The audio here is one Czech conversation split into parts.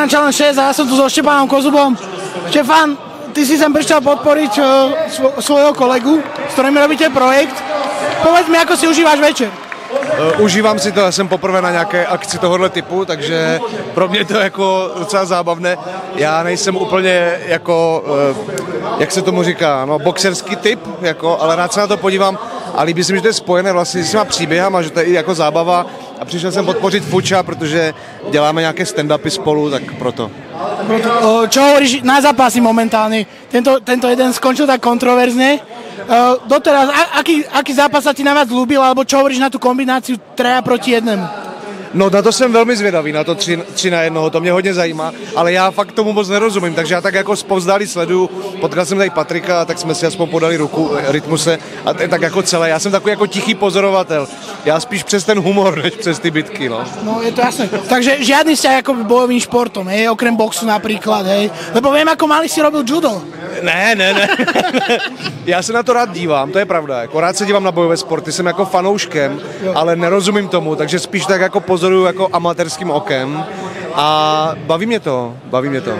Arena Challenge 6 a ja som tu so Štepanom Kozubom. Štefan, ty si sem prišiel podporiť svojho kolegu, s ktorým robíte projekt. Povedz mi, ako si užíváš večer. Užívám si to, já jsem poprvé na nějaké akci tohohle typu, takže pro mě to je jako docela zábavné. Já nejsem úplně jako, jak se tomu říká, no, boxerský typ, jako, ale rád se na to podívám a líbí se mi, že to je spojené vlastně s těma příběhama, že to je i jako zábava a přišel jsem podpořit Fuča, protože děláme nějaké stand-upy spolu, tak proto. Čo hovoríš na zápasy momentálne? Tento jeden skončil tak kontroverzne. Doteraz, aký zápas sa ti najviac ľúbil, alebo čo hovoríš na tú kombináciu 3 proti 1? No na to jsem velmi zvědavý, na to 3 na 1, to mě hodně zajímá, ale já fakt tomu moc nerozumím, takže já tak jako zpovzdálí sleduju, potkal jsem tady Patrika, tak jsme si aspoň podali ruku Rytmuse a tak jako celé, já jsem takový jako tichý pozorovatel, já spíš přes ten humor, než přes ty bitky, no. No je to jasné, takže žiadny vzťah ako bojovým športom, hej, okrem boxu napríklad, hej, lebo viem, ako malý si robil judo. Ne. Já se na to rád dívám, to je pravda, jako rád se dívám na bojové sporty, jsem jako fanouškem, ale nerozumím tomu, takže spíš tak jako pozoruju jako amatérským okem a baví mě to.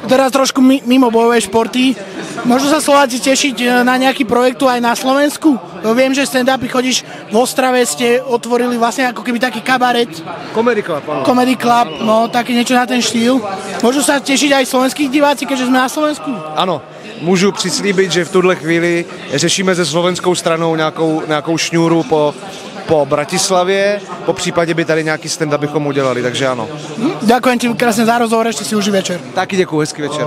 Teraz trošku mimo bojové športy, môžu sa Slováci tešiť na nejaký projektu aj na Slovensku? Viem, že stand-upy chodíš v Ostrave, ste otvorili vlastne ako keby taký kabaret. Comedy Club, no také niečo na ten štýl. Môžu sa tešiť aj slovenských diváci, keďže sme na Slovensku? Ano, můžu přislíbit, že v tuhle chvíli řešíme se slovenskou stranou nějakou šňůru po Bratislavě, po případě by tady nějaký stand-up bychom udělali, takže ano. Ďakujem ti krásne za rozhovor, ešte si užij večer. Taky děkuji, hezký večer.